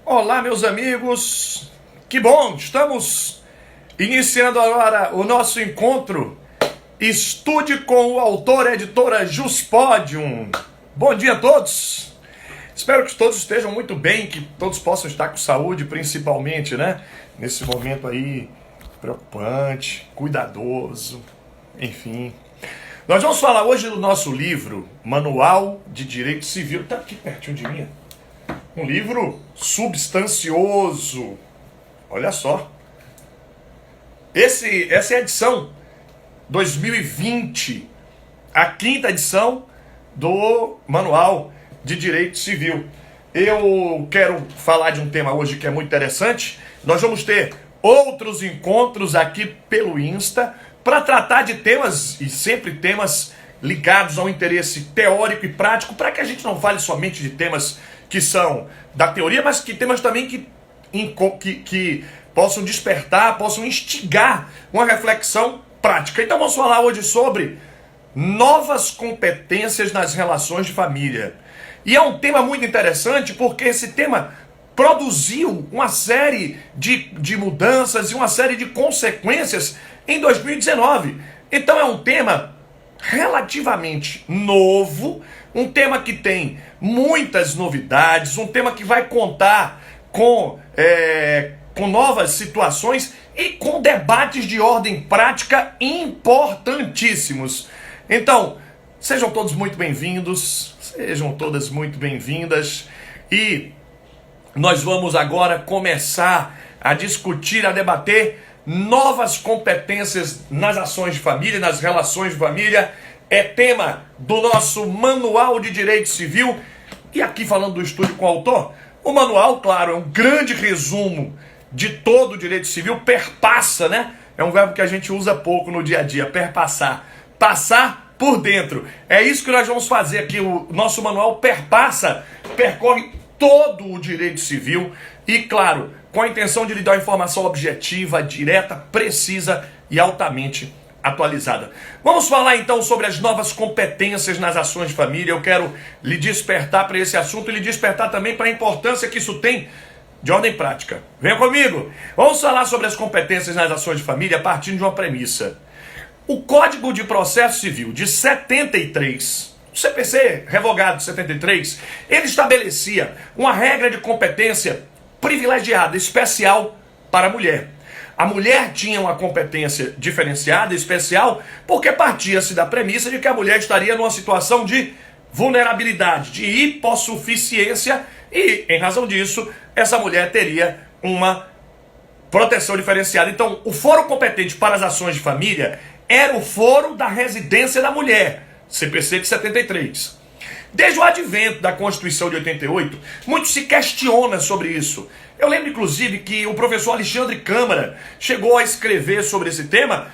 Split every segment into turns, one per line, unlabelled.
Olá, meus amigos, que bom, estamos iniciando agora o nosso encontro Estude com o autor e editora Juspodium. Bom dia a todos, espero que todos estejam muito bem, que todos possam estar com saúde, principalmente, né? Nesse momento aí preocupante, cuidadoso, enfim. Nós vamos falar hoje do nosso livro, Manual de Direito Civil, tá aqui pertinho de mim. Um livro substancioso. Olha só. Essa é a edição 2020. A quinta edição do Manual de Direito Civil. Eu quero falar de um tema hoje que é muito interessante. Nós vamos ter outros encontros aqui pelo Insta para tratar de temas, e sempre temas ligados ao interesse teórico e prático, para que a gente não fale somente de temas que são da teoria, mas que temas também que possam despertar, possam instigar uma reflexão prática. Então vamos falar hoje sobre novas competências nas relações de família. E é um tema muito interessante porque esse tema produziu uma série de mudanças e uma série de consequências em 2019. Então é um tema relativamente novo, um tema que tem muitas novidades, um tema que vai contar com novas situações e com debates de ordem prática importantíssimos. Então, sejam todos muito bem-vindos, sejam todas muito bem-vindas, e nós vamos agora começar a discutir, a debater novas competências nas ações de família, nas relações de família. É tema do nosso Manual de Direito Civil. E aqui falando do Estude com o Autor, o manual, claro, é um grande resumo de todo o direito civil, perpassa, né? É um verbo que a gente usa pouco no dia a dia, perpassar. Passar por dentro. É isso que nós vamos fazer aqui. O nosso manual percorre todo o direito civil e, claro, com a intenção de lhe dar informação objetiva, direta, precisa e altamente atualizada. Vamos falar então sobre as novas competências nas ações de família. Eu quero lhe despertar para esse assunto e lhe despertar também para a importância que isso tem de ordem prática. Venha comigo! Vamos falar sobre as competências nas ações de família partindo de uma premissa. O Código de Processo Civil de 73, o CPC revogado de 73, ele estabelecia uma regra de competência privilegiada, especial para a mulher. A mulher tinha uma competência diferenciada, especial, porque partia-se da premissa de que a mulher estaria numa situação de vulnerabilidade, de hipossuficiência, e, em razão disso, essa mulher teria uma proteção diferenciada. Então, o foro competente para as ações de família era o foro da residência da mulher, CPC de 73. Desde o advento da Constituição de 88, muito se questiona sobre isso. Eu lembro, inclusive, que o professor Alexandre Câmara chegou a escrever sobre esse tema,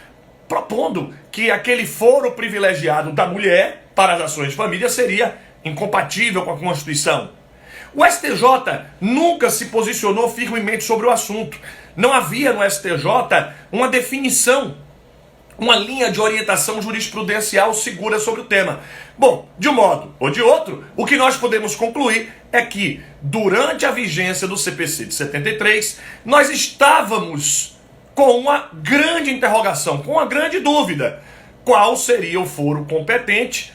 propondo que aquele foro privilegiado da mulher para as ações de família seria incompatível com a Constituição. O STJ nunca se posicionou firmemente sobre o assunto. Não havia no STJ uma definição, uma linha de orientação jurisprudencial segura sobre o tema. Bom, de um modo ou de outro, o que nós podemos concluir é que, durante a vigência do CPC de 73, nós estávamos com uma grande interrogação, com uma grande dúvida. Qual seria o foro competente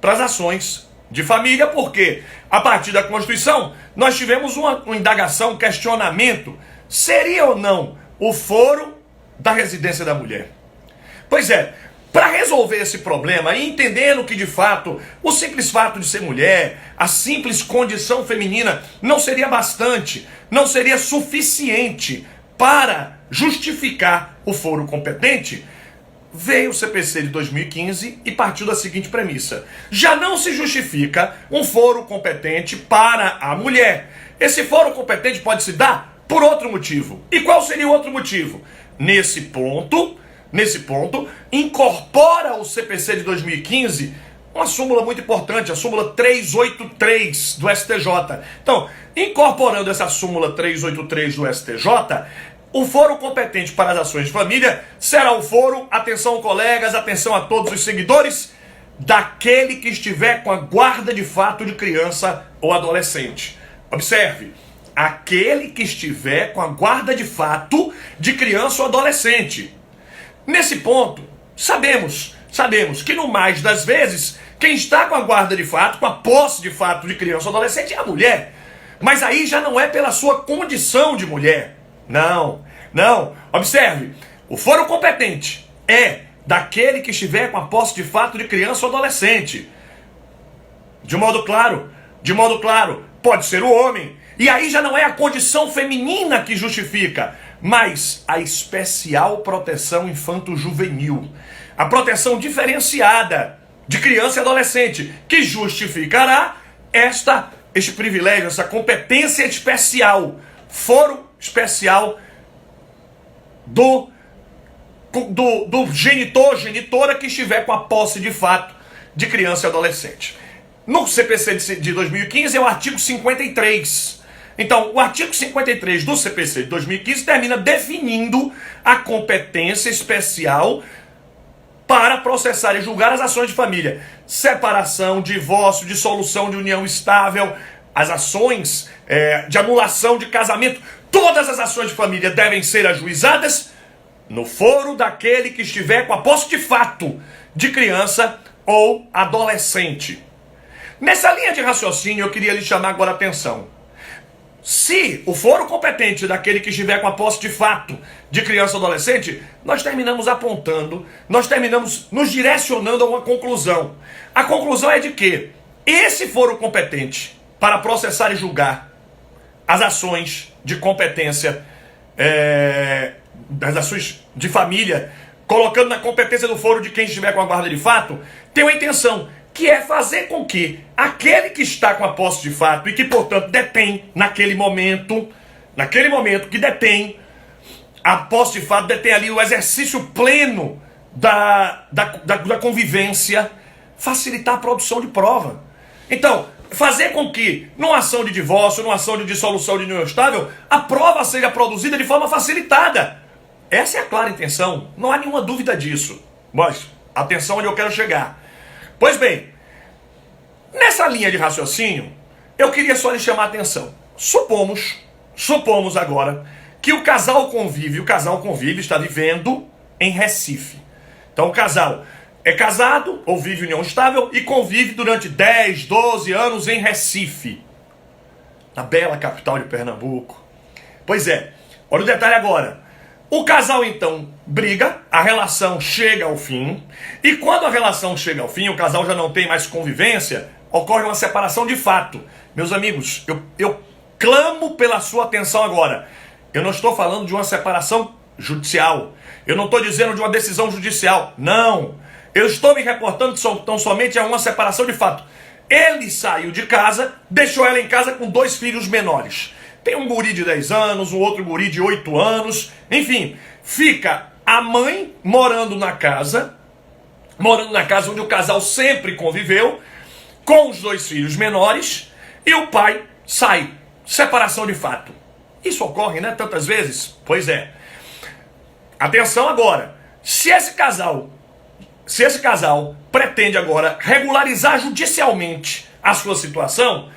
para as ações de família? Porque, a partir da Constituição, nós tivemos uma indagação, um questionamento. Seria ou não o foro da residência da mulher? Pois é, para resolver esse problema e entendendo que de fato o simples fato de ser mulher, a simples condição feminina não seria bastante, não seria suficiente para justificar o foro competente, veio o CPC de 2015 e partiu da seguinte premissa: já não se justifica um foro competente para a mulher. Esse foro competente pode se dar por outro motivo. E qual seria o outro motivo? Nesse ponto, incorpora o CPC de 2015 uma súmula muito importante, a súmula 383 do STJ. Então, incorporando essa súmula 383 do STJ, o foro competente para as ações de família será o foro, atenção colegas, atenção a todos os seguidores, daquele que estiver com a guarda de fato de criança ou adolescente. Observe, aquele que estiver com a guarda de fato de criança ou adolescente. Nesse ponto, sabemos que no mais das vezes, quem está com a guarda de fato, com a posse de fato de criança ou adolescente é a mulher. Mas aí já não é pela sua condição de mulher. Não. Observe, o foro competente é daquele que estiver com a posse de fato de criança ou adolescente. De modo claro, pode ser o homem. E aí já não é a condição feminina que justifica, mas a especial proteção infanto-juvenil. A proteção diferenciada de criança e adolescente, que justificará este privilégio, essa competência especial, foro especial do genitora que estiver com a posse de fato de criança e adolescente. No CPC de 2015 é o artigo 53. Então, o artigo 53 do CPC de 2015 termina definindo a competência especial para processar e julgar as ações de família. Separação, divórcio, dissolução de união estável, as ações de anulação de casamento, todas as ações de família devem ser ajuizadas no foro daquele que estiver com a posse de fato de criança ou adolescente. Nessa linha de raciocínio, eu queria lhe chamar agora a atenção. Se o foro competente daquele que estiver com a posse de fato de criança ou adolescente, nós terminamos apontando, nós terminamos nos direcionando a uma conclusão. A conclusão é de que esse foro competente para processar e julgar as ações de competência, das ações de família, colocando na competência do foro de quem estiver com a guarda de fato, tem uma intenção, que é fazer com que aquele que está com a posse de fato e que, portanto, detém naquele momento que detém a posse de fato, detém ali o exercício pleno da convivência, facilitar a produção de prova. Então, fazer com que, numa ação de divórcio, numa ação de dissolução de união estável, a prova seja produzida de forma facilitada. Essa é a clara intenção, não há nenhuma dúvida disso. Mas, atenção onde eu quero chegar. Pois bem, nessa linha de raciocínio, eu queria só lhe chamar a atenção. Supomos agora que o casal convive está vivendo em Recife. Então o casal é casado ou vive em união estável e convive durante 10, 12 anos em Recife, na bela capital de Pernambuco. Pois é, olha o detalhe agora. O casal então briga, a relação chega ao fim, e quando a relação chega ao fim, o casal já não tem mais convivência, ocorre uma separação de fato. Meus amigos, eu clamo pela sua atenção agora. Eu não estou falando de uma separação judicial, eu não estou dizendo de uma decisão judicial, não. Eu estou me reportando tão somente a uma separação de fato. Ele saiu de casa, deixou ela em casa com 2 filhos menores. Tem um guri de 10 anos, um outro guri de 8 anos, enfim, fica a mãe morando na casa onde o casal sempre conviveu, com os 2 filhos menores, e o pai sai. Separação de fato. Isso ocorre, né, tantas vezes? Pois é. Atenção agora. Se esse casal pretende agora regularizar judicialmente a sua situação,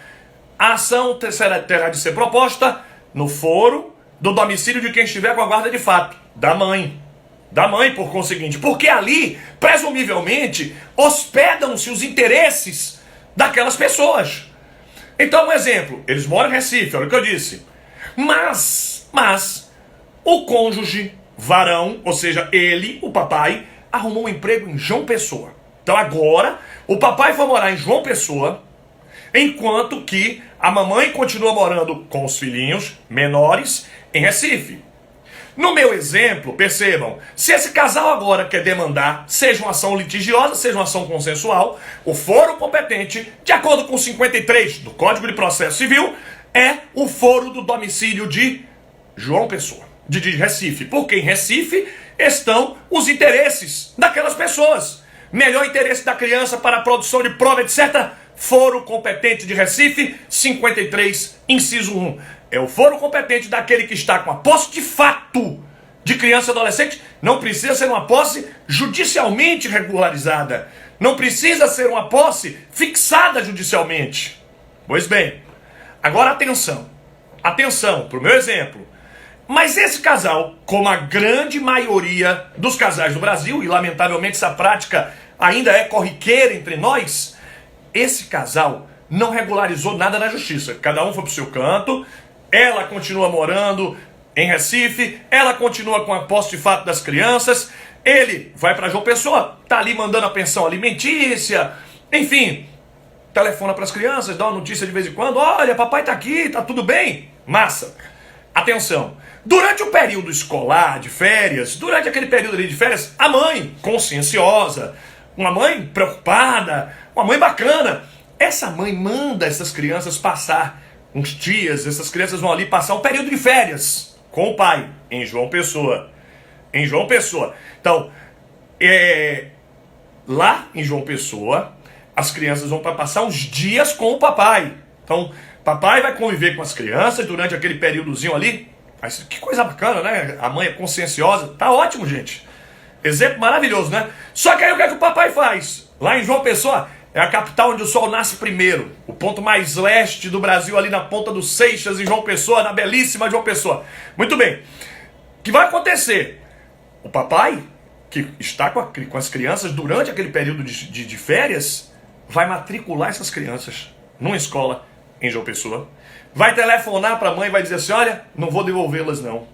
a ação terá de ser proposta no foro do domicílio de quem estiver com a guarda de fato, da mãe, por conseguinte, porque ali, presumivelmente, hospedam-se os interesses daquelas pessoas. Então, um exemplo, eles moram em Recife, olha o que eu disse, mas o cônjuge varão, ou seja, ele, o papai, arrumou um emprego em João Pessoa. Então agora, o papai foi morar em João Pessoa, enquanto que a mamãe continua morando com os filhinhos menores em Recife. No meu exemplo, percebam, se esse casal agora quer demandar, seja uma ação litigiosa, seja uma ação consensual, o foro competente, de acordo com o 53 do Código de Processo Civil, é o foro do domicílio de João Pessoa, de Recife, porque em Recife estão os interesses daquelas pessoas. Melhor interesse da criança para a produção de prova, etc., foro competente de Recife, 53, inciso 1. É o foro competente daquele que está com a posse de fato de criança e adolescente. Não precisa ser uma posse judicialmente regularizada. Não precisa ser uma posse fixada judicialmente. Pois bem, agora atenção. Atenção para o meu exemplo. Mas esse casal, como a grande maioria dos casais do Brasil, e lamentavelmente essa prática ainda é corriqueira entre nós, esse casal não regularizou nada na justiça. Cada um foi pro seu canto, ela continua morando em Recife, ela continua com a posse de fato das crianças, ele vai para João Pessoa, tá ali mandando a pensão alimentícia, enfim, telefona para as crianças, dá uma notícia de vez em quando, olha, papai tá aqui, tá tudo bem? Massa. Atenção, durante o período escolar, de férias, durante aquele período ali de férias, a mãe conscienciosa, uma mãe preocupada, uma mãe bacana, essa mãe manda essas crianças passar uns dias, essas crianças vão ali passar um período de férias com o pai, em João Pessoa. Em João Pessoa. Então, lá em João Pessoa, as crianças vão para passar uns dias com o papai. Então, papai vai conviver com as crianças durante aquele períodozinho ali. Mas que coisa bacana, né? A mãe é conscienciosa. Tá ótimo, gente. Exemplo maravilhoso, né? Só que aí o que é que o papai faz? Lá em João Pessoa, é a capital onde o sol nasce primeiro. O ponto mais leste do Brasil, ali na ponta dos Seixas, em João Pessoa, na belíssima João Pessoa. Muito bem. O que vai acontecer? O papai, que está com as crianças durante aquele período de férias, vai matricular essas crianças numa escola em João Pessoa. Vai telefonar para a mãe e vai dizer assim, olha, não vou devolvê-las não.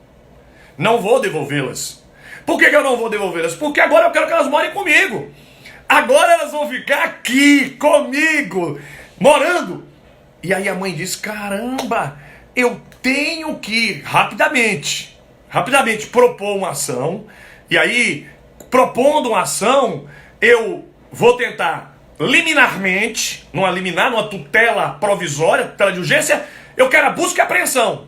Não vou devolvê-las. Por que eu não vou devolvê-las? Porque agora eu quero que elas morem comigo. Agora elas vão ficar aqui comigo, morando. E aí a mãe diz, caramba, eu tenho que rapidamente propor uma ação. E aí, propondo uma ação, eu vou tentar liminarmente, numa tutela provisória, tutela de urgência, eu quero a busca e apreensão.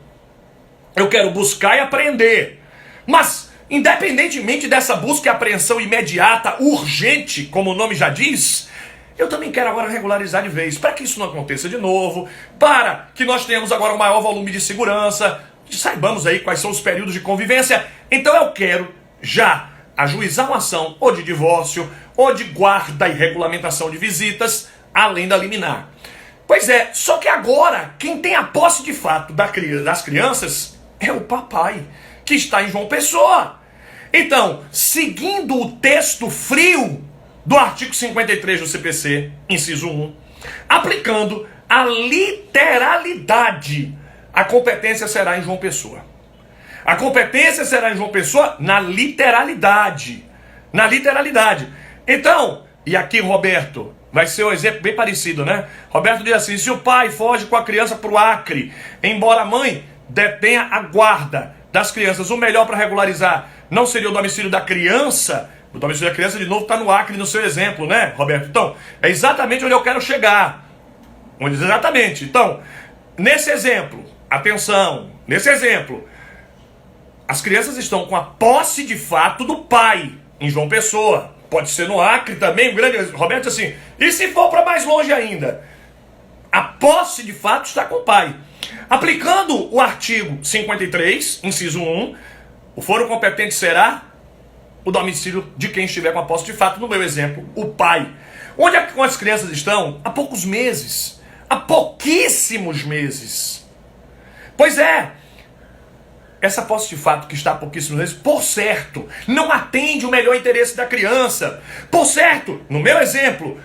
Eu quero buscar e apreender. Mas, independentemente dessa busca e apreensão imediata, urgente, como o nome já diz, eu também quero agora regularizar de vez, para que isso não aconteça de novo, para que nós tenhamos agora um maior volume de segurança, saibamos aí quais são os períodos de convivência. Então eu quero já ajuizar uma ação ou de divórcio, ou de guarda e regulamentação de visitas, além da liminar. Pois é, só que agora, quem tem a posse de fato das crianças é o papai, que está em João Pessoa. Então, seguindo o texto frio do artigo 53 do CPC, inciso 1, aplicando a literalidade, a competência será em João Pessoa. A competência será em João Pessoa na literalidade. Na literalidade. Então, e aqui, Roberto, vai ser um exemplo bem parecido, né? Roberto diz assim, se o pai foge com a criança para o Acre, embora a mãe detenha a guarda das crianças, o melhor para regularizar não seria o domicílio da criança? O domicílio da criança, de novo, está no Acre, no seu exemplo, né, Roberto? Então, é exatamente onde eu quero chegar. Exatamente. Então, nesse exemplo, atenção, nesse exemplo, as crianças estão com a posse de fato do pai, em João Pessoa. Pode ser no Acre também, o grande Roberto assim. E se for para mais longe ainda? A posse de fato está com o pai. Aplicando o artigo 53, inciso 1, o foro competente será o domicílio de quem estiver com a posse de fato, no meu exemplo, o pai. Onde as crianças estão? Há poucos meses. Há pouquíssimos meses. Pois é, essa posse de fato que está há pouquíssimos meses, por certo, não atende o melhor interesse da criança. Por certo, no meu exemplo,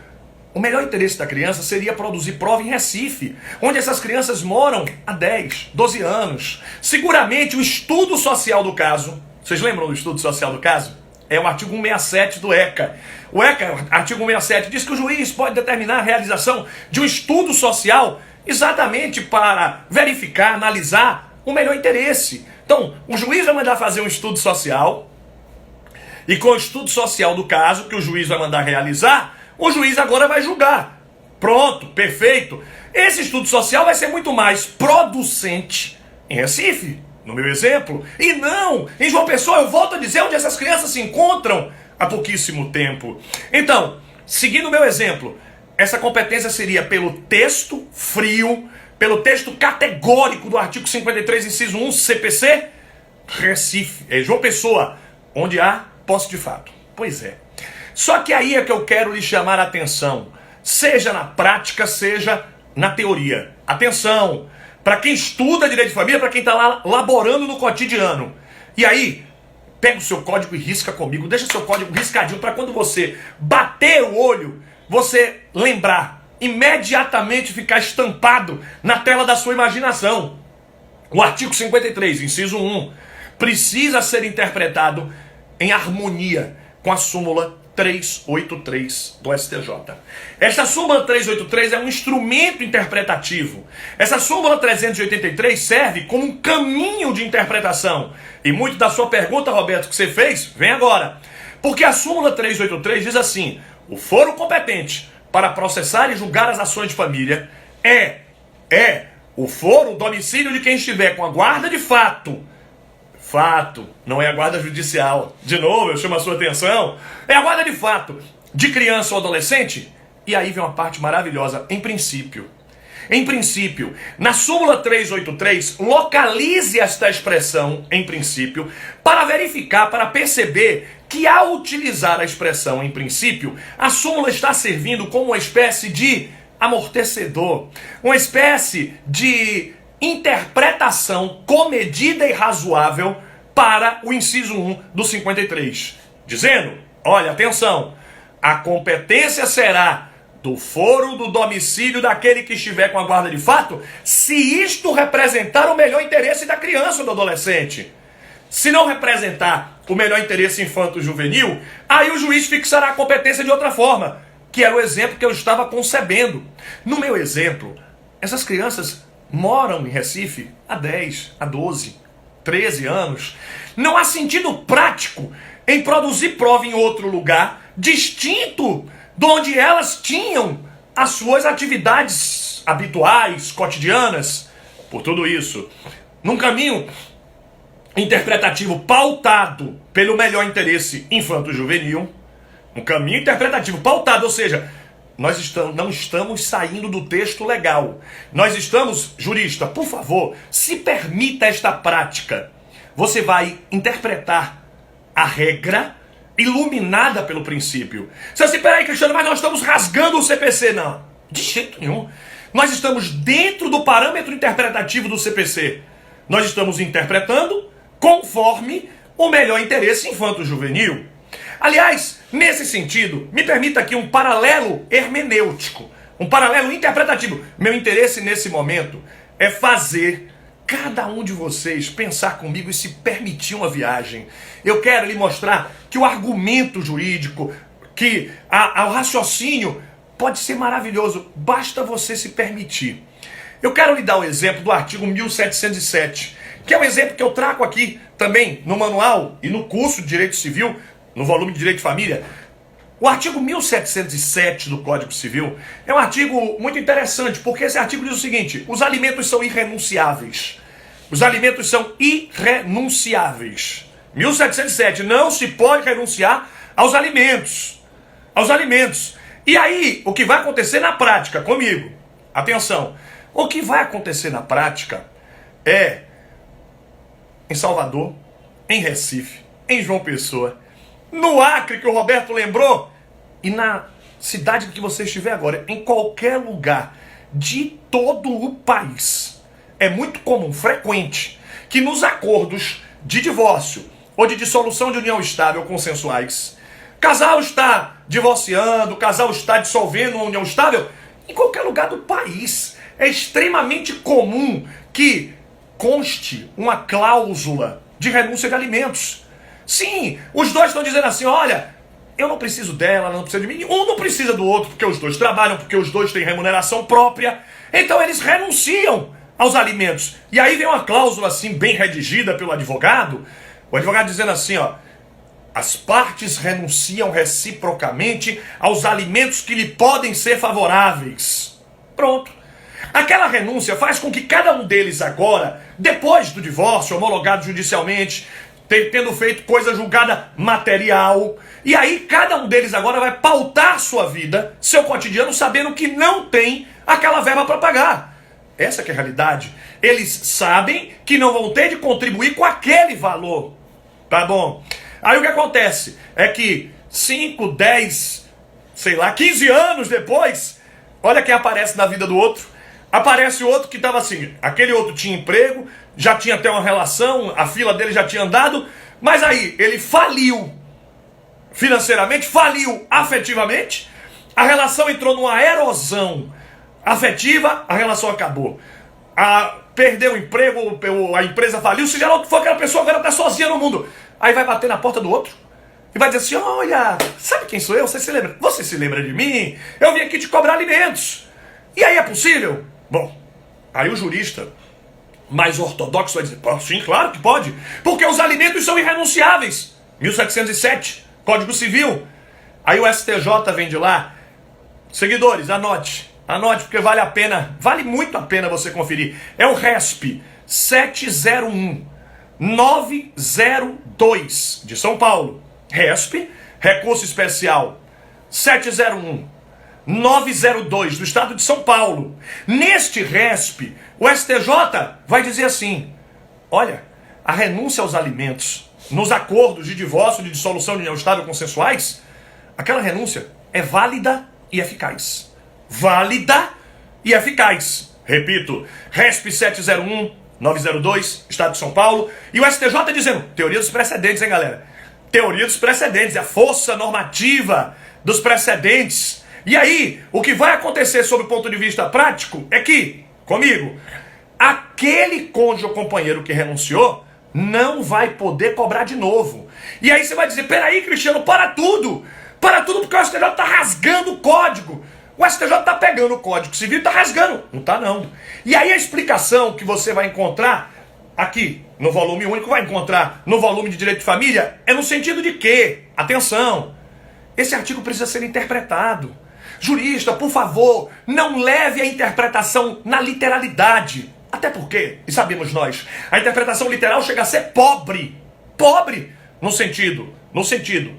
o melhor interesse da criança seria produzir prova em Recife, onde essas crianças moram há 10, 12 anos. Seguramente o estudo social do caso, vocês lembram do estudo social do caso? É o artigo 167 do ECA. O ECA, artigo 167, diz que o juiz pode determinar a realização de um estudo social exatamente para verificar, analisar o melhor interesse. Então, o juiz vai mandar fazer um estudo social, e com o estudo social do caso, que o juiz vai mandar realizar, o juiz agora vai julgar. Pronto, perfeito. Esse estudo social vai ser muito mais producente em Recife, no meu exemplo, e não em João Pessoa. Eu volto a dizer onde essas crianças se encontram há pouquíssimo tempo. Então, seguindo o meu exemplo, essa competência seria pelo texto frio, pelo texto categórico do artigo 53, inciso 1, CPC, Recife, João Pessoa, onde há posse de fato. Pois é. Só que aí é que eu quero lhe chamar a atenção, seja na prática, seja na teoria. Atenção, para quem estuda direito de família, para quem está lá laborando no cotidiano. E aí, pega o seu código e risca comigo, deixa o seu código riscadinho para quando você bater o olho, você lembrar, imediatamente ficar estampado na tela da sua imaginação. O artigo 53, inciso 1, precisa ser interpretado em harmonia com a súmula 383 do STJ. Esta súmula 383 é um instrumento interpretativo. Essa súmula 383 serve como um caminho de interpretação. E muito da sua pergunta, Roberto, que você fez, vem agora. Porque a súmula 383 diz assim: o foro competente para processar e julgar as ações de família é o foro, o domicílio de quem estiver com a guarda de fato. Fato, não é a guarda judicial. De novo, eu chamo a sua atenção. É a guarda de fato de criança ou adolescente. E aí vem uma parte maravilhosa. Em princípio, na súmula 383, localize esta expressão em princípio para verificar, para perceber que ao utilizar a expressão em princípio, a súmula está servindo como uma espécie de amortecedor, uma espécie de interpretação comedida e razoável para o inciso 1 do 53, dizendo, olha, atenção, a competência será do foro do domicílio daquele que estiver com a guarda de fato, se isto representar o melhor interesse da criança ou do adolescente. Se não representar o melhor interesse infanto-juvenil, aí o juiz fixará a competência de outra forma, que era o exemplo que eu estava concebendo. No meu exemplo, essas crianças moram em Recife há 10, há 12, 13 anos. Não há sentido prático em produzir prova em outro lugar, distinto de onde elas tinham as suas atividades habituais, cotidianas. Por tudo isso, num caminho interpretativo pautado pelo melhor interesse infanto-juvenil, um caminho interpretativo pautado, ou seja, nós não estamos saindo do texto legal. Nós estamos, jurista, por favor, se permita esta prática. Você vai interpretar a regra iluminada pelo princípio. Você diz, peraí, Cristiano, mas nós estamos rasgando o CPC. Não, de jeito nenhum. Nós estamos dentro do parâmetro interpretativo do CPC. Nós estamos interpretando conforme o melhor interesse infanto-juvenil. Aliás, nesse sentido, me permita aqui um paralelo hermenêutico, um paralelo interpretativo. Meu interesse nesse momento é fazer cada um de vocês pensar comigo e se permitir uma viagem. Eu quero lhe mostrar que o argumento jurídico, que o raciocínio pode ser maravilhoso, basta você se permitir. Eu quero lhe dar o exemplo do artigo 1707, que é um exemplo que eu trago aqui também no manual e no curso de Direito Civil, no volume de Direito de Família. O artigo 1707 do Código Civil é um artigo muito interessante, porque esse artigo diz o seguinte: os alimentos são irrenunciáveis. Os alimentos são irrenunciáveis. 1707, não se pode renunciar aos alimentos. Aos alimentos. E aí, o que vai acontecer na prática, comigo, atenção, o que vai acontecer na prática é, em Salvador, em Recife, em João Pessoa, no Acre, que o Roberto lembrou, e na cidade que você estiver agora, em qualquer lugar de todo o país, é muito comum, frequente, que nos acordos de divórcio ou de dissolução de união estável consensuais, casal está divorciando, casal está dissolvendo uma união estável, em qualquer lugar do país, é extremamente comum que conste uma cláusula de renúncia de alimentos. Sim, os dois estão dizendo assim, olha, eu não preciso dela, ela não precisa de mim, um não precisa do outro, porque os dois trabalham, porque os dois têm remuneração própria, então eles renunciam aos alimentos. E aí vem uma cláusula assim, bem redigida pelo advogado, o advogado dizendo assim, ó, as partes renunciam reciprocamente aos alimentos que lhe podem ser favoráveis. Pronto. Aquela renúncia faz com que cada um deles agora, depois do divórcio, homologado judicialmente, tendo feito coisa julgada material, e aí cada um deles agora vai pautar sua vida, seu cotidiano, sabendo que não tem aquela verba para pagar. Essa que é a realidade. Eles sabem que não vão ter de contribuir com aquele valor. Tá bom? Aí o que acontece é que 5, 10, sei lá, 15 anos depois, olha quem aparece na vida do outro. Aparece outro que estava assim, aquele outro tinha emprego, já tinha até uma relação, a fila dele já tinha andado, mas aí ele faliu financeiramente, faliu afetivamente, a relação entrou numa erosão afetiva, a relação acabou. Perdeu o emprego, a empresa faliu, seja lá o que for, aquela pessoa agora está sozinha no mundo. Aí vai bater na porta do outro e vai dizer assim, olha, sabe quem sou eu? Você se lembra? Você se lembra de mim? Eu vim aqui te cobrar alimentos. E aí é possível? Bom, aí o jurista mais ortodoxo vai dizer, sim, claro que pode, porque os alimentos são irrenunciáveis. 1707, Código Civil. Aí o STJ vem de lá. Seguidores, anote, porque vale a pena, vale muito a pena você conferir. É o RESP 701-902 de São Paulo. RESP, Recurso Especial 701-902 do Estado de São Paulo. Neste RESP, o STJ vai dizer assim, olha, a renúncia aos alimentos nos acordos de divórcio, de dissolução de união estável consensuais, aquela renúncia é válida e eficaz. Válida e eficaz. Repito, RESP 701-902, Estado de São Paulo. E o STJ dizendo, teoria dos precedentes, hein, galera? Teoria dos precedentes, a força normativa dos precedentes. E aí, o que vai acontecer sob o ponto de vista prático é que, comigo, aquele cônjuge ou companheiro que renunciou não vai poder cobrar de novo. E aí você vai dizer, peraí, Cristiano, para tudo porque o STJ está rasgando o código. O STJ está pegando o Código Civil e está rasgando. Não está, não. E aí a explicação que você vai encontrar aqui no volume único, vai encontrar no volume de Direito de Família, é no sentido de que, atenção, esse artigo precisa ser interpretado. Jurista, por favor, não leve a interpretação na literalidade. Até porque, e sabemos nós, a interpretação literal chega a ser pobre. Pobre no sentido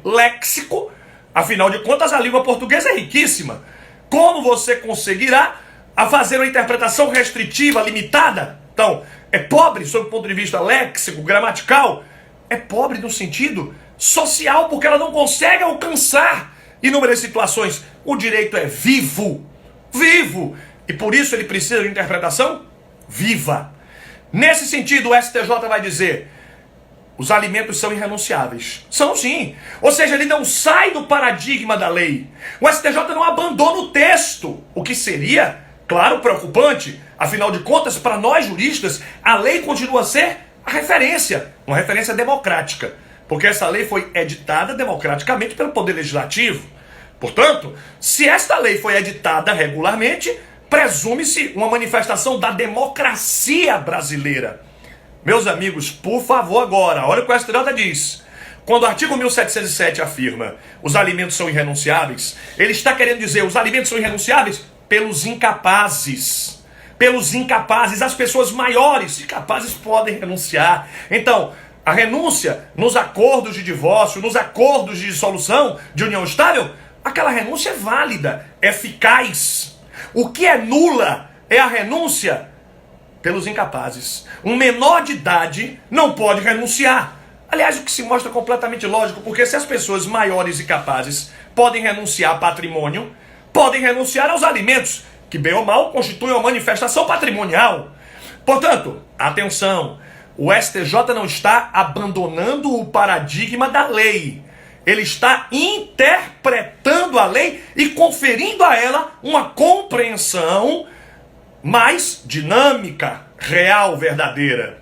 léxico. Afinal de contas, a língua portuguesa é riquíssima. Como você conseguirá a fazer uma interpretação restritiva, limitada? Então, é pobre sob o ponto de vista léxico, gramatical. É pobre no sentido social, porque ela não consegue alcançar inúmeras situações. O direito é vivo. Vivo. E por isso ele precisa de interpretação viva. Nesse sentido, o STJ vai dizer, os alimentos são irrenunciáveis. São sim. Ou seja, ele não sai do paradigma da lei. O STJ não abandona o texto. O que seria, claro, preocupante. Afinal de contas, para nós juristas, a lei continua a ser a referência. Uma referência democrática. Porque essa lei foi editada democraticamente pelo Poder Legislativo. Portanto, se esta lei foi editada regularmente, presume-se uma manifestação da democracia brasileira. Meus amigos, por favor agora, olha o que o STJ diz. Quando o artigo 1707 afirma os alimentos são irrenunciáveis, ele está querendo dizer os alimentos são irrenunciáveis pelos incapazes. Pelos incapazes, as pessoas maiores e capazes podem renunciar. Então, a renúncia nos acordos de divórcio, nos acordos de dissolução de união estável, aquela renúncia é válida, eficaz. O que é nula é a renúncia pelos incapazes. Um menor de idade não pode renunciar. Aliás, o que se mostra completamente lógico, porque se as pessoas maiores e capazes podem renunciar a patrimônio, podem renunciar aos alimentos, que bem ou mal constituem uma manifestação patrimonial. Portanto, atenção, o STJ não está abandonando o paradigma da lei. Ele está interpretando a lei e conferindo a ela uma compreensão mais dinâmica, real, verdadeira.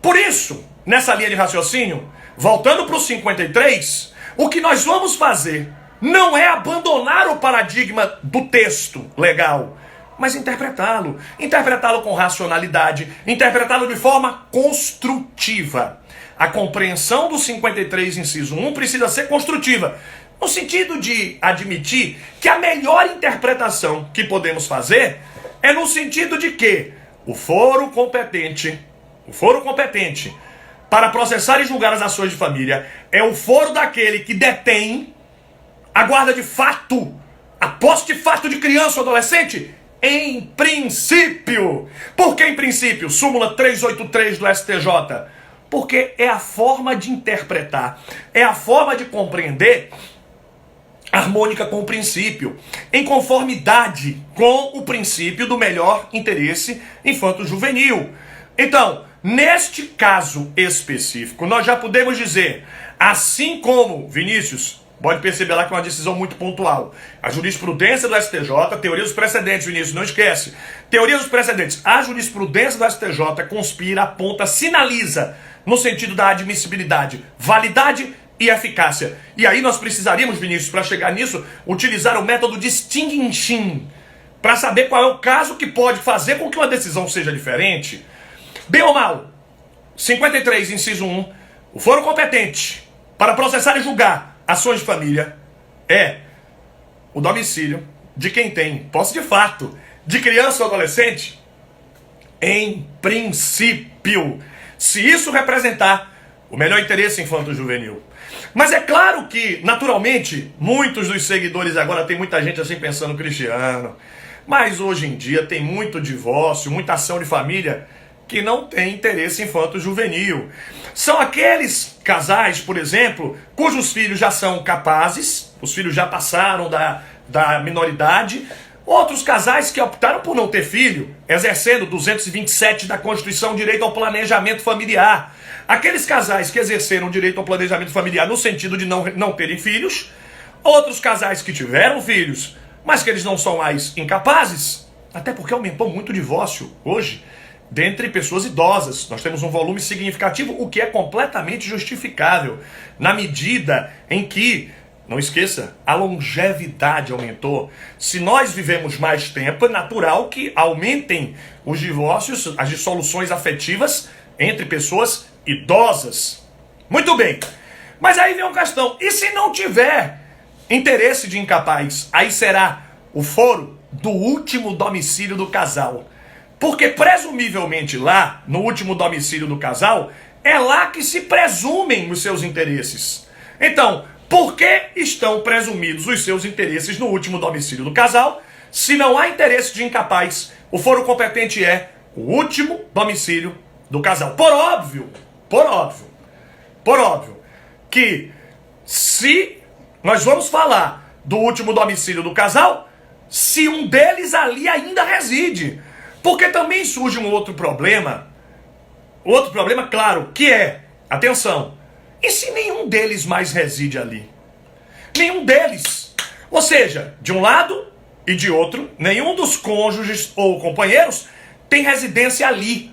Por isso, nessa linha de raciocínio, voltando para o 53, o que nós vamos fazer não é abandonar o paradigma do texto legal, mas interpretá-lo. Interpretá-lo com racionalidade, interpretá-lo de forma construtiva. A compreensão do 53, inciso 1, precisa ser construtiva, no sentido de admitir que a melhor interpretação que podemos fazer é no sentido de que o foro competente para processar e julgar as ações de família é o foro daquele que detém a guarda de fato, a posse de fato de criança ou adolescente, em princípio. Por que em princípio? Súmula 383 do STJ. Porque é a forma de interpretar, é a forma de compreender a harmônica com o princípio, em conformidade com o princípio do melhor interesse infanto-juvenil. Então, neste caso específico, nós já podemos dizer, assim como, Vinícius, pode perceber lá que é uma decisão muito pontual, a jurisprudência do STJ, teoria dos precedentes, Vinícius, não esquece, teoria dos precedentes, a jurisprudência do STJ conspira, aponta, sinaliza, no sentido da admissibilidade, validade e eficácia. E aí nós precisaríamos, Vinícius, para chegar nisso, utilizar o método distinguishing, para saber qual é o caso que pode fazer com que uma decisão seja diferente. Bem ou mal, 53, inciso 1, o foro competente para processar e julgar ações de família é o domicílio de quem tem posse de fato de criança ou adolescente, em princípio, se isso representar o melhor interesse infanto-juvenil. Mas é claro que, naturalmente, muitos dos seguidores agora, tem muita gente assim pensando, Cristiano, mas hoje em dia tem muito divórcio, muita ação de família que não tem interesse infanto-juvenil. São aqueles casais, por exemplo, cujos filhos já são capazes, os filhos já passaram da minoridade, outros casais que optaram por não ter filho, exercendo 227 da Constituição, direito ao planejamento familiar. Aqueles casais que exerceram direito ao planejamento familiar no sentido de não terem filhos, outros casais que tiveram filhos, mas que eles não são mais incapazes, até porque aumentou muito o divórcio hoje, dentre pessoas idosas. Nós temos um volume significativo, o que é completamente justificável, na medida em que, não esqueça, a longevidade aumentou. Se nós vivemos mais tempo, é natural que aumentem os divórcios, as dissoluções afetivas entre pessoas idosas. Muito bem, mas aí vem uma questão, e se não tiver interesse de incapaz, aí será o foro do último domicílio do casal. Porque presumivelmente lá, no último domicílio do casal, é lá que se presumem os seus interesses. Então, por que estão presumidos os seus interesses no último domicílio do casal, se não há interesse de incapaz? O foro competente é o último domicílio do casal. Por óbvio, que se nós vamos falar do último domicílio do casal, se um deles ali ainda reside. Porque também surge um outro problema, claro, que é, atenção, e se nenhum deles mais reside ali? Nenhum deles. Ou seja, de um lado e de outro, nenhum dos cônjuges ou companheiros tem residência ali.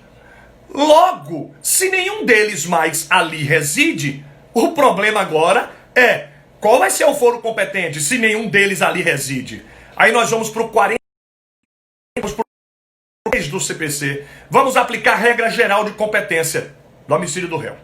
Logo, se nenhum deles mais ali reside, o problema agora é, qual vai ser o foro competente se nenhum deles ali reside? Aí nós vamos para o 40 do CPC. Vamos aplicar a regra geral de competência. Domicílio do réu.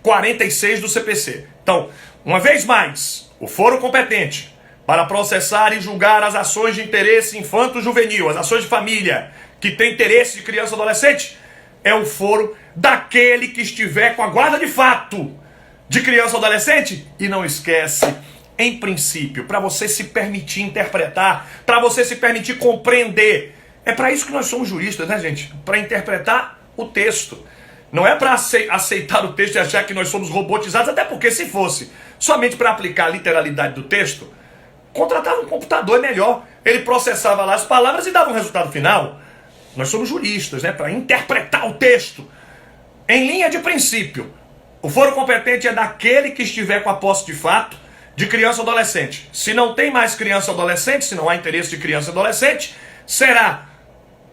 46 do CPC. Então, uma vez mais, o foro competente para processar e julgar as ações de interesse infanto-juvenil, as ações de família que tem interesse de criança ou adolescente, é o foro daquele que estiver com a guarda de fato de criança ou adolescente. E não esquece, em princípio, para você se permitir interpretar, para você se permitir compreender. É para isso que nós somos juristas, né, gente? Para interpretar o texto. Não é para aceitar o texto e achar que nós somos robotizados, até porque se fosse somente para aplicar a literalidade do texto, contratar um computador é melhor. Ele processava lá as palavras e dava um resultado final. Nós somos juristas, né? Para interpretar o texto. Em linha de princípio, o foro competente é daquele que estiver com a posse de fato de criança ou adolescente. Se não tem mais criança ou adolescente, se não há interesse de criança ou adolescente, será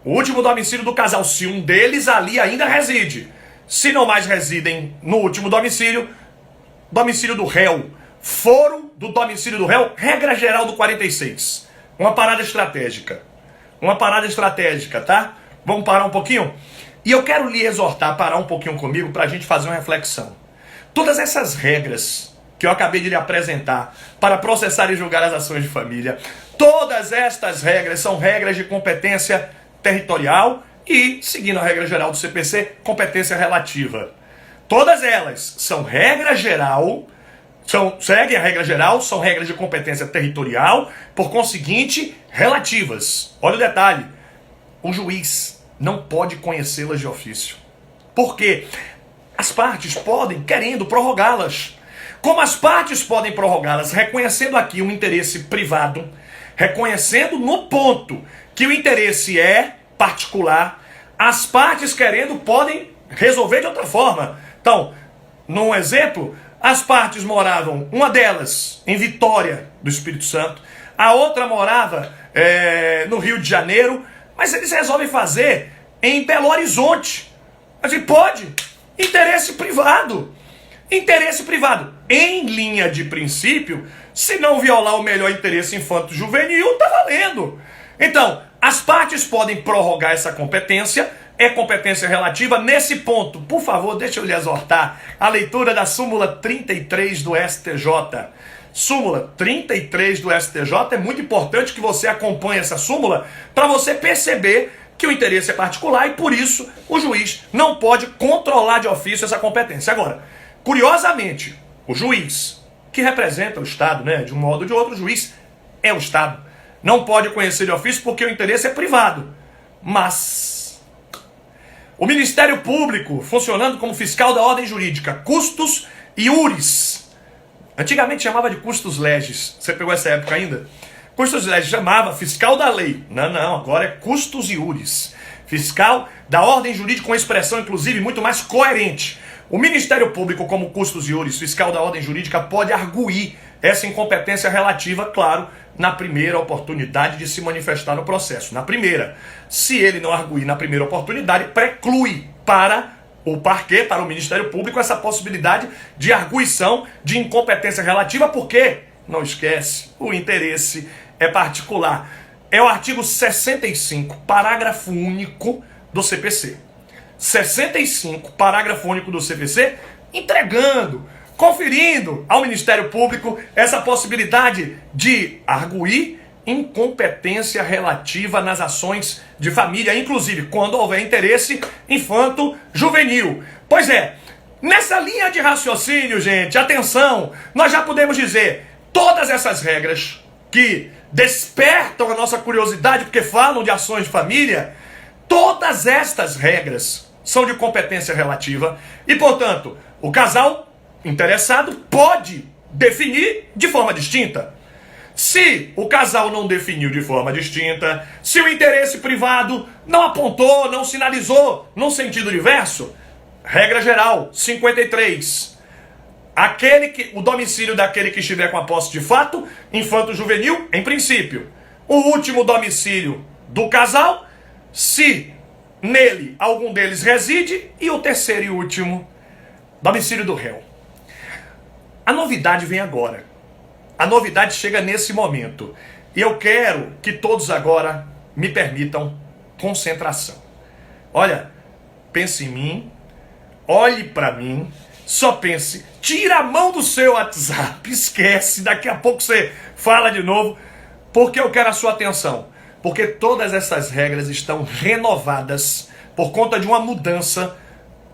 o último domicílio do casal, se um deles ali ainda reside. Se não mais residem no último domicílio, domicílio do réu. Foro do domicílio do réu, regra geral do 46. Uma parada estratégica. Tá? Vamos parar um pouquinho? E eu quero lhe exortar a parar um pouquinho comigo para a gente fazer uma reflexão. Todas essas regras que eu acabei de lhe apresentar para processar e julgar as ações de família, todas estas regras são regras de competência territorial e, seguindo a regra geral do CPC, competência relativa. Todas elas são regra geral, seguem a regra geral, são regras de competência territorial, por conseguinte, relativas. Olha o detalhe, o juiz não pode conhecê-las de ofício. Por quê? As partes podem, querendo, prorrogá-las. Como as partes podem prorrogá-las, reconhecendo aqui um interesse privado, reconhecendo no ponto que o interesse é particular, as partes querendo podem resolver de outra forma. Então, num exemplo, as partes moravam, uma delas em Vitória do Espírito Santo, a outra morava no Rio de Janeiro, mas eles resolvem fazer em Belo Horizonte. A gente pode. Interesse privado. Interesse privado. Em linha de princípio, se não violar o melhor interesse infanto-juvenil, tá valendo. Então, as partes podem prorrogar essa competência, é competência relativa. Nesse ponto, por favor, deixa eu lhe exortar a leitura da súmula 33 do STJ. Súmula 33 do STJ, é muito importante que você acompanhe essa súmula para você perceber que o interesse é particular e por isso o juiz não pode controlar de ofício essa competência. Agora, curiosamente, o juiz que representa o Estado, né, de um modo ou de outro, o juiz é o Estado. Não pode conhecer de ofício porque o interesse é privado. Mas o Ministério Público, funcionando como fiscal da ordem jurídica, custos iuris, antigamente chamava de custos legis. Você pegou essa época ainda? Custos legis chamava fiscal da lei. Não, agora é custos iuris. Fiscal da ordem jurídica com expressão, inclusive, muito mais coerente. O Ministério Público, como custos iuris, fiscal da ordem jurídica, pode arguir essa incompetência relativa, claro, na primeira oportunidade de se manifestar no processo. Na primeira. Se ele não arguir na primeira oportunidade, preclui para o parquê, para o Ministério Público, essa possibilidade de arguição de incompetência relativa, porque, não esquece, o interesse é particular. É o artigo 65, parágrafo único do CPC. 65, parágrafo único do CPC, entregando, conferindo ao Ministério Público essa possibilidade de arguir incompetência relativa nas ações de família, inclusive quando houver interesse infanto-juvenil. Pois é, nessa linha de raciocínio, gente, atenção, nós já podemos dizer, todas essas regras que despertam a nossa curiosidade porque falam de ações de família, todas estas regras são de competência relativa e, portanto, o casal interessado pode definir de forma distinta. Se o casal não definiu de forma distinta, se o interesse privado não apontou, não sinalizou num sentido diverso, regra geral, 53. O domicílio daquele que estiver com a posse de fato, infanto-juvenil, em princípio. O último domicílio do casal, se nele algum deles reside, e o terceiro e último, domicílio do réu. A novidade vem agora. A novidade chega nesse momento. E eu quero que todos agora me permitam concentração. Olha, pense em mim, olhe para mim, só pense, tira a mão do seu WhatsApp, esquece, daqui a pouco você fala de novo, porque eu quero a sua atenção. Porque todas essas regras estão renovadas por conta de uma mudança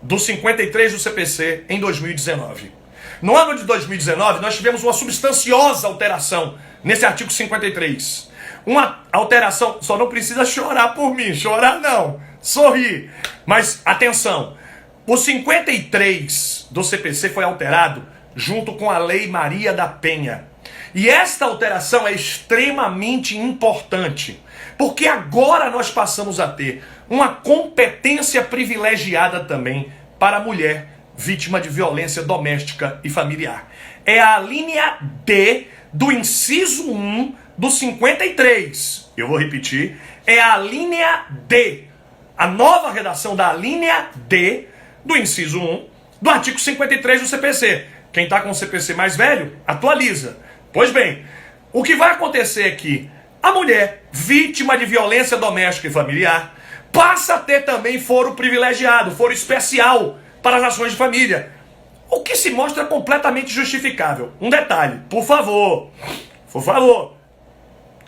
do 53 do CPC em 2019. No ano de 2019, nós tivemos uma substanciosa alteração nesse artigo 53. Uma alteração, só não precisa chorar por mim, chorar não, sorrir. Mas atenção, o 53 do CPC foi alterado junto com a Lei Maria da Penha. E esta alteração é extremamente importante, porque agora nós passamos a ter uma competência privilegiada também para a mulher vítima de violência doméstica e familiar. É a linha D do inciso 1 do 53. Eu vou repetir. É a linha D. A nova redação da linha D do inciso 1 do artigo 53 do CPC. Quem está com o CPC mais velho, atualiza. Pois bem, o que vai acontecer é que a mulher vítima de violência doméstica e familiar passa a ter também foro privilegiado, foro especial para as ações de família, o que se mostra completamente justificável. Um detalhe, por favor,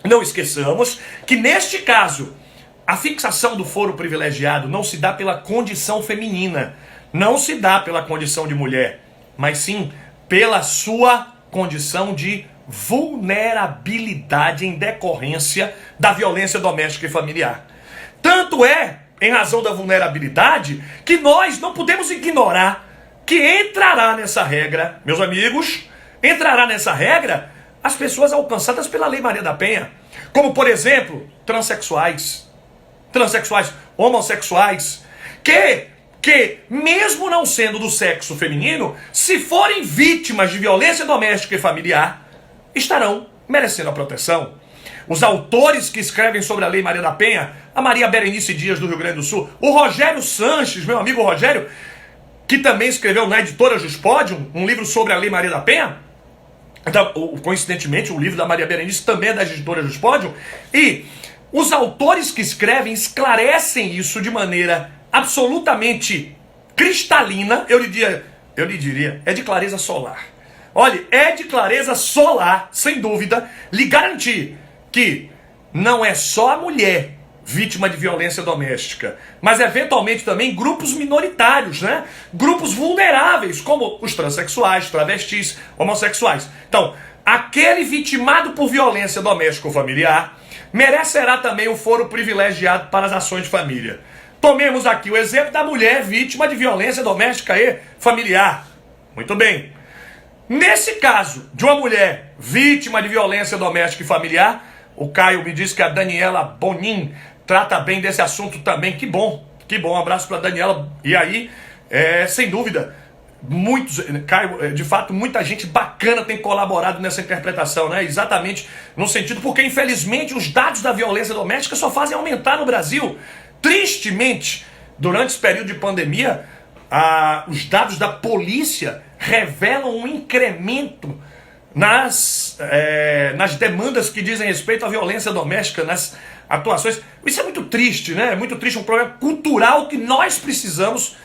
não esqueçamos que neste caso, a fixação do foro privilegiado não se dá pela condição feminina, não se dá pela condição de mulher, mas sim pela sua condição de vulnerabilidade em decorrência da violência doméstica e familiar. Tanto é, em razão da vulnerabilidade, que nós não podemos ignorar que entrará nessa regra, meus amigos, entrará nessa regra as pessoas alcançadas pela Lei Maria da Penha, como por exemplo, transexuais, homossexuais, que mesmo não sendo do sexo feminino, se forem vítimas de violência doméstica e familiar, estarão merecendo a proteção. Os autores que escrevem sobre a Lei Maria da Penha, a Maria Berenice Dias do Rio Grande do Sul, o Rogério Sanches, meu amigo Rogério, que também escreveu na editora Juspodium um livro sobre a Lei Maria da Penha. Então, coincidentemente, o livro da Maria Berenice também é da editora Juspodium. E os autores que escrevem esclarecem isso de maneira absolutamente cristalina. Eu lhe diria, é de clareza solar. Olha, é de clareza solar, sem dúvida, lhe garantir que não é só a mulher vítima de violência doméstica, mas eventualmente também grupos minoritários, né? Grupos vulneráveis, como os transexuais, travestis, homossexuais. Então, aquele vitimado por violência doméstica ou familiar merecerá também o foro privilegiado para as ações de família. Tomemos aqui o exemplo da mulher vítima de violência doméstica e familiar. Muito bem. Nesse caso de uma mulher vítima de violência doméstica e familiar, o Caio me disse que a Daniela Bonin trata bem desse assunto também. Que bom, um abraço para a Daniela. E aí, sem dúvida, Caio, de fato, muita gente bacana tem colaborado nessa interpretação, né? Exatamente no sentido, porque infelizmente os dados da violência doméstica só fazem aumentar no Brasil. Tristemente, durante esse período de pandemia, os dados da polícia revelam um incremento nas demandas que dizem respeito à violência doméstica, nas atuações. Isso é muito triste, né? É muito triste, um problema cultural que nós precisamos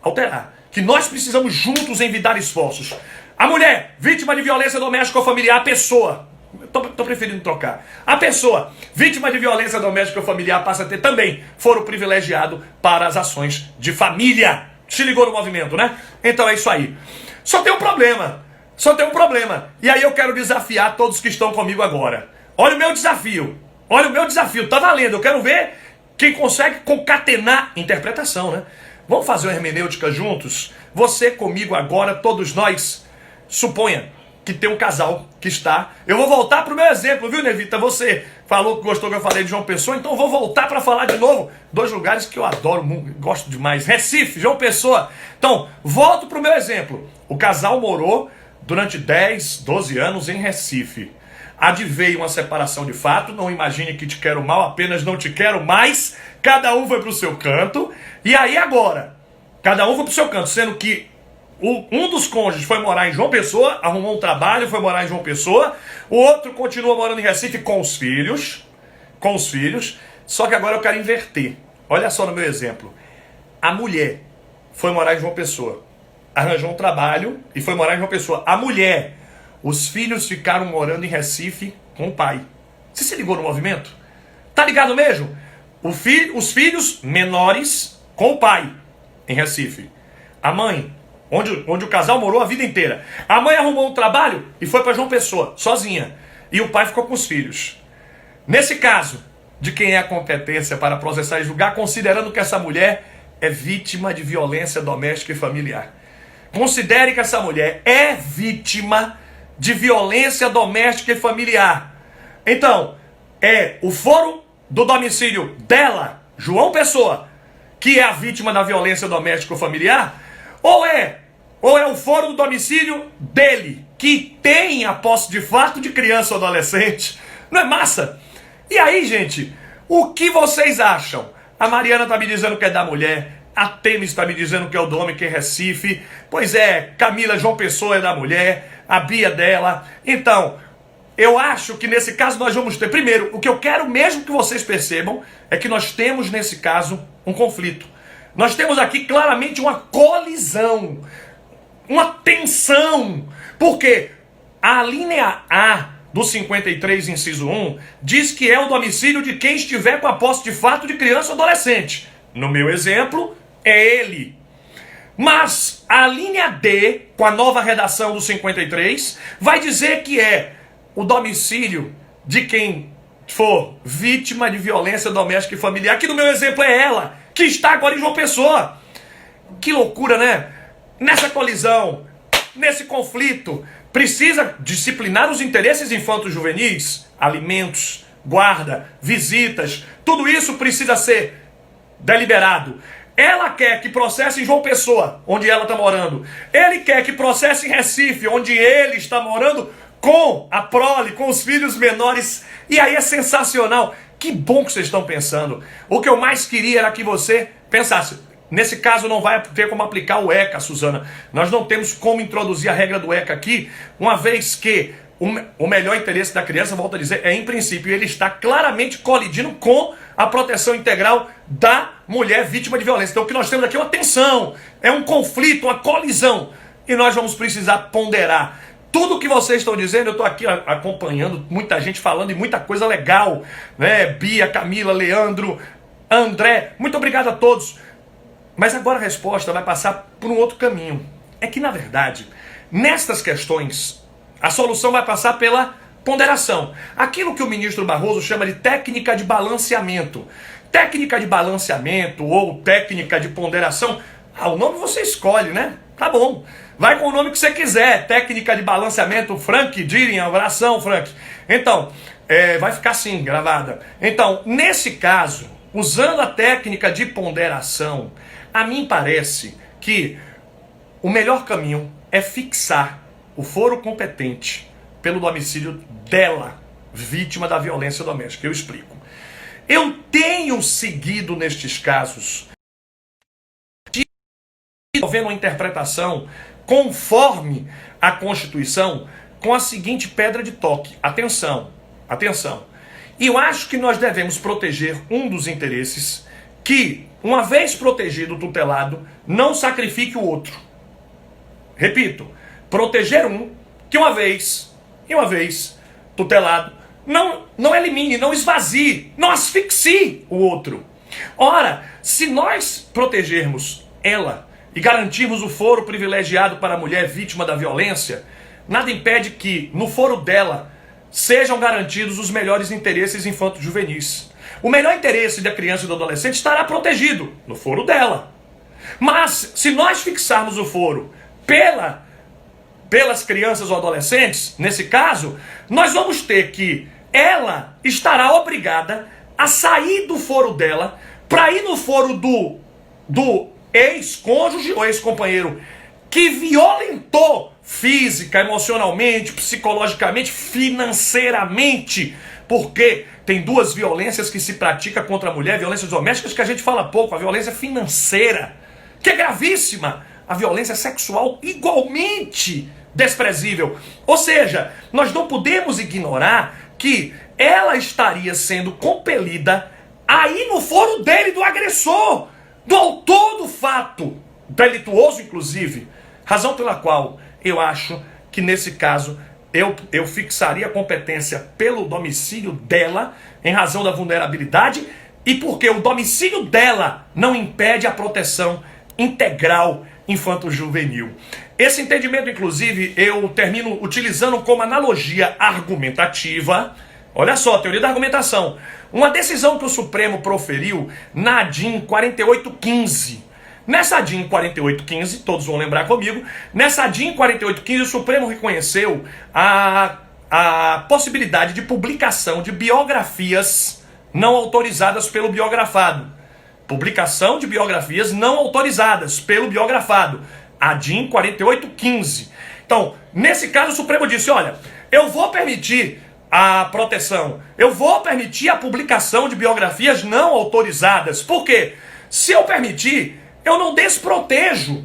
alterar, que nós precisamos juntos envidar esforços. A mulher, vítima de violência doméstica ou familiar, a pessoa, estou preferindo trocar, a pessoa, vítima de violência doméstica ou familiar, passa a ter também foro privilegiado para as ações de família. Se ligou no movimento, né? Então é isso aí. Só tem um problema. E aí eu quero desafiar todos que estão comigo agora. Olha o meu desafio. Tá valendo. Eu quero ver quem consegue concatenar interpretação, né? Vamos fazer uma hermenêutica juntos? Você comigo agora, todos nós. Suponha que tem um casal que está... Eu vou voltar para o meu exemplo, viu, Nevita? Você falou que gostou que eu falei de João Pessoa, então eu vou voltar para falar de novo. 2 lugares que eu adoro, gosto demais. Recife, João Pessoa. Então, volto para o meu exemplo. O casal morou durante 10, 12 anos em Recife. Adveio uma separação de fato, não imagine que te quero mal, apenas não te quero mais. Cada um foi para o seu canto. E aí agora, cada um foi para o seu canto, sendo que um dos cônjuges foi morar em João Pessoa, arrumou um trabalho, foi morar em João Pessoa. O outro continua morando em Recife com os filhos. Só que agora eu quero inverter. Olha só no meu exemplo. A mulher foi morar em João Pessoa, arranjou um trabalho e foi morar em João Pessoa. A mulher, os filhos ficaram morando em Recife com o pai. Você se ligou no movimento? Tá ligado mesmo? Os filhos menores com o pai em Recife. A mãe, onde o casal morou a vida inteira. A mãe arrumou um trabalho e foi para João Pessoa, sozinha. E o pai ficou com os filhos. Nesse caso, de quem é a competência para processar e julgar, considerando que essa mulher é vítima de violência doméstica e familiar. Considere que essa mulher é vítima de violência doméstica e familiar. Então, é o foro do domicílio dela, João Pessoa, que é a vítima da violência doméstica ou familiar, ou é o foro do domicílio dele, que tem a posse de fato de criança ou adolescente. Não é massa? E aí, gente, o que vocês acham? A Mariana está me dizendo que é da mulher, a Temis está me dizendo que é o do homem, que é Recife. Pois é, Camila, João Pessoa é da mulher, a Bia é dela. Então, eu acho que nesse caso nós vamos ter... Primeiro, o que eu quero mesmo que vocês percebam é que nós temos nesse caso um conflito. Nós temos aqui claramente uma colisão, uma tensão. Porque a linha A do 53, inciso 1, diz que é o domicílio de quem estiver com a posse de fato de criança ou adolescente. No meu exemplo, é ele. Mas a linha D, com a nova redação do 53, vai dizer que é o domicílio de quem for vítima de violência doméstica e familiar, que no meu exemplo é ela, que está agora em João Pessoa. Que loucura, né? Nessa colisão, nesse conflito, precisa disciplinar os interesses infanto-juvenis, alimentos, guarda, visitas, tudo isso precisa ser deliberado. Ela quer que processe em João Pessoa, onde ela está morando. Ele quer que processe em Recife, onde ele está morando, com a prole, com os filhos menores. E aí é sensacional. Que bom que vocês estão pensando. O que eu mais queria era que você pensasse. Nesse caso não vai ter como aplicar o ECA, Suzana. Nós não temos como introduzir a regra do ECA aqui, uma vez que o melhor interesse da criança, volto a dizer, é em princípio, ele está claramente colidindo com a proteção integral da mulher vítima de violência. Então o que nós temos aqui é uma tensão, é um conflito, uma colisão. E nós vamos precisar ponderar. Tudo o que vocês estão dizendo, eu estou aqui acompanhando, muita gente falando e muita coisa legal, né? Bia, Camila, Leandro, André, muito obrigado a todos. Mas agora a resposta vai passar por um outro caminho. É que, na verdade, nestas questões, a solução vai passar pela ponderação. Aquilo que o ministro Barroso chama de técnica de balanceamento. Técnica de balanceamento ou técnica de ponderação, o nome você escolhe, né? Tá bom. Vai com o nome que você quiser. Técnica de balanceamento, Frank Dirin, abração, Frank. Então, vai ficar assim, gravada. Então, nesse caso, usando a técnica de ponderação, a mim parece que o melhor caminho é fixar o foro competente pelo domicílio dela, vítima da violência doméstica. Eu explico. Eu tenho seguido nestes casos, desenvolvendo uma interpretação conforme a Constituição, com a seguinte pedra de toque. Atenção, atenção. E eu acho que nós devemos proteger um dos interesses que, uma vez protegido o tutelado, não sacrifique o outro. Repito, proteger um que uma vez tutelado, não elimine, não esvazie, não asfixie o outro. Ora, se nós protegermos ela e garantirmos o foro privilegiado para a mulher vítima da violência, nada impede que, no foro dela, sejam garantidos os melhores interesses infanto-juvenis. O melhor interesse da criança e do adolescente estará protegido no foro dela. Mas, se nós fixarmos o foro pelas crianças ou adolescentes, nesse caso, nós vamos ter que ela estará obrigada a sair do foro dela para ir no foro do ex-cônjuge ou ex-companheiro que violentou física, emocionalmente, psicologicamente, financeiramente, porque tem duas violências que se pratica contra a mulher, violências domésticas que a gente fala pouco, a violência financeira, que é gravíssima, a violência sexual igualmente desprezível. Ou seja, nós não podemos ignorar que ela estaria sendo compelida a ir no foro dele, do agressor, do autor do fato, delituoso inclusive, razão pela qual eu acho que nesse caso eu fixaria a competência pelo domicílio dela, em razão da vulnerabilidade, e porque o domicílio dela não impede a proteção integral infanto-juvenil. Esse entendimento, inclusive, eu termino utilizando como analogia argumentativa. Olha só, teoria da argumentação. Uma decisão que o Supremo proferiu na ADIM 4815. Nessa ADIM 4815, todos vão lembrar comigo, nessa ADIM 4815 o Supremo reconheceu a possibilidade de publicação de biografias não autorizadas pelo biografado. Publicação de biografias não autorizadas pelo biografado. ADIM 4815. Então, nesse caso o Supremo disse, olha, eu vou permitir a proteção, eu vou permitir a publicação de biografias não autorizadas. Por quê? Se eu permitir, eu não desprotejo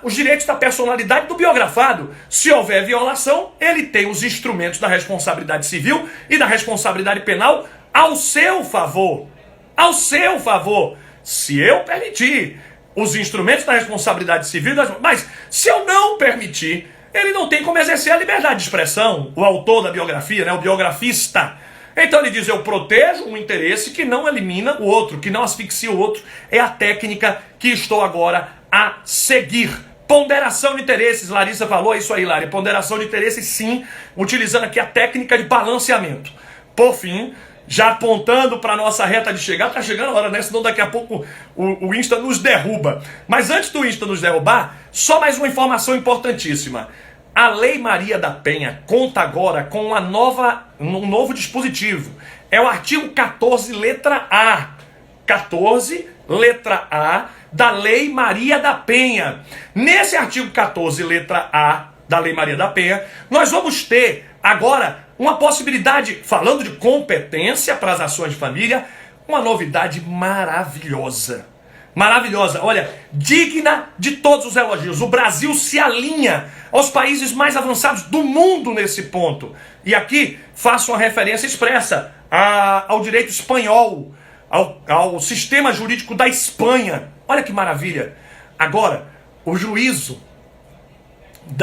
os direitos da personalidade do biografado. Se houver violação, ele tem os instrumentos da responsabilidade civil e da responsabilidade penal ao seu favor. Ao seu favor. Se eu permitir os instrumentos da responsabilidade civil, mas se eu não permitir, ele não tem como exercer a liberdade de expressão, o autor da biografia, né, o biografista. Então ele diz, eu protejo um interesse que não elimina o outro, que não asfixia o outro. É a técnica que estou agora a seguir. Ponderação de interesses, Larissa falou, é isso aí, Lari. Ponderação de interesses, sim, utilizando aqui a técnica de balanceamento. Por fim, já apontando para a nossa reta de chegar. Tá chegando a hora, né? Senão daqui a pouco o Insta nos derruba. Mas antes do Insta nos derrubar, só mais uma informação importantíssima. A Lei Maria da Penha conta agora com um novo dispositivo. É o artigo 14, letra A. 14, letra A, da Lei Maria da Penha. Nesse artigo 14, letra A, da Lei Maria da Penha, nós vamos ter agora uma possibilidade, falando de competência para as ações de família, uma novidade maravilhosa. Maravilhosa, olha, digna de todos os elogios. O Brasil se alinha aos países mais avançados do mundo nesse ponto. E aqui faço uma referência expressa ao direito espanhol, ao sistema jurídico da Espanha. Olha que maravilha. Agora, o juízo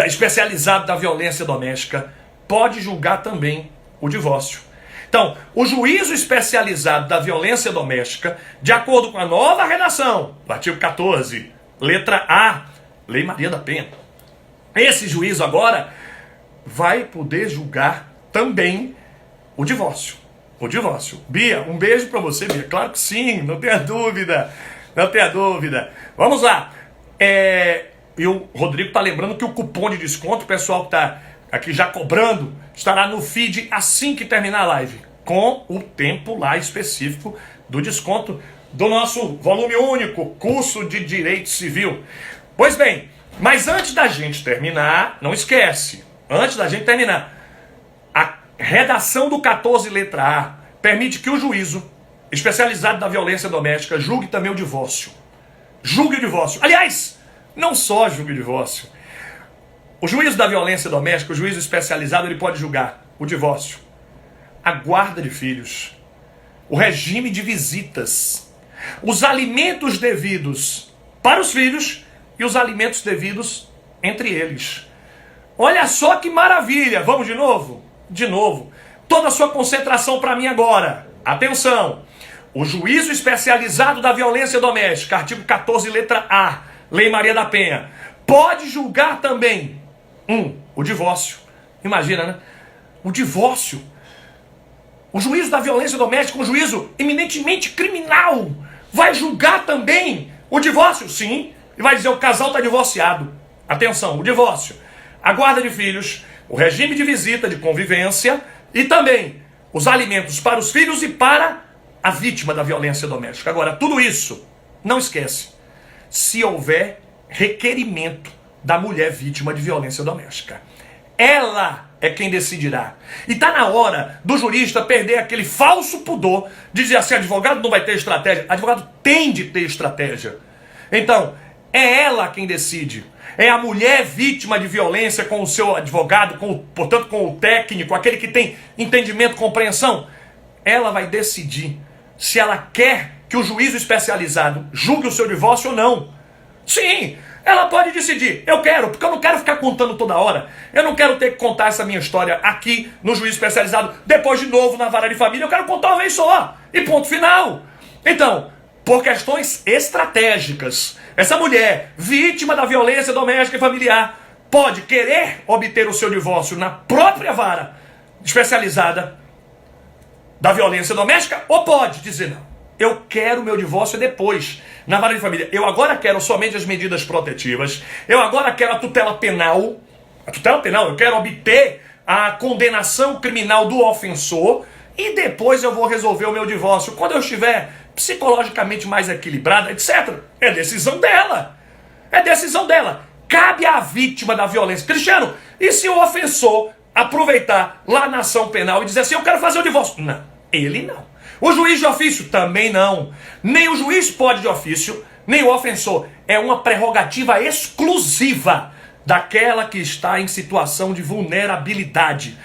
especializado da violência doméstica pode julgar também o divórcio. Então, o juízo especializado da violência doméstica, de acordo com a nova redação do artigo 14, letra A, Lei Maria da Penha, esse juízo agora vai poder julgar também o divórcio. O divórcio. Bia, um beijo pra você, Bia. Claro que sim, não tenha dúvida. Não tenha dúvida. Vamos lá. E o Rodrigo tá lembrando que o cupom de desconto, o pessoal que tá aqui já cobrando, estará no feed assim que terminar a live, com o tempo lá específico do desconto do nosso volume único, curso de Direito Civil. Pois bem, mas antes da gente terminar, não esquece, antes da gente terminar, a redação do 14, letra A, permite que o juízo especializado da violência doméstica julgue também o divórcio. Julgue o divórcio. Aliás, não só julgue o divórcio. O juízo da violência doméstica, o juízo especializado, ele pode julgar o divórcio, a guarda de filhos, o regime de visitas, os alimentos devidos para os filhos e os alimentos devidos entre eles. Olha só que maravilha! Vamos de novo? De novo. Toda a sua concentração para mim agora. Atenção! O juízo especializado da violência doméstica, artigo 14, letra A, Lei Maria da Penha, pode julgar também o divórcio. Imagina, né? O divórcio. O juízo da violência doméstica, um juízo eminentemente criminal, vai julgar também o divórcio? Sim. E vai dizer: o casal está divorciado. Atenção, o divórcio, a guarda de filhos, o regime de visita, de convivência e também os alimentos para os filhos e para a vítima da violência doméstica. Agora, tudo isso, não esquece, se houver requerimento da mulher vítima de violência doméstica. Ela é quem decidirá. E está na hora do jurista perder aquele falso pudor de dizer assim: advogado não vai ter estratégia. Advogado tem de ter estratégia. Então, é ela quem decide. É a mulher vítima de violência com o seu advogado, portanto com o técnico, aquele que tem entendimento, compreensão. Ela vai decidir se ela quer que o juízo especializado julgue o seu divórcio ou não. Sim, ela pode decidir: eu quero, porque eu não quero ficar contando toda hora. Eu não quero ter que contar essa minha história aqui no juízo especializado, depois de novo na vara de família. Eu quero contar uma vez só, e ponto final. Então, por questões estratégicas, essa mulher, vítima da violência doméstica e familiar, pode querer obter o seu divórcio na própria vara especializada da violência doméstica, ou pode dizer: não, eu quero meu divórcio depois, na vara de família. Eu agora quero somente as medidas protetivas, eu agora quero a tutela penal. A tutela penal, eu quero obter a condenação criminal do ofensor e depois eu vou resolver o meu divórcio quando eu estiver psicologicamente mais equilibrada, etc. É decisão dela. É decisão dela. Cabe à vítima da violência. Cristiano, e se o ofensor aproveitar lá na ação penal e dizer assim: eu quero fazer o divórcio? Não, ele não. O juiz de ofício também não. Nem o juiz pode de ofício, nem o ofensor. É uma prerrogativa exclusiva daquela que está em situação de vulnerabilidade.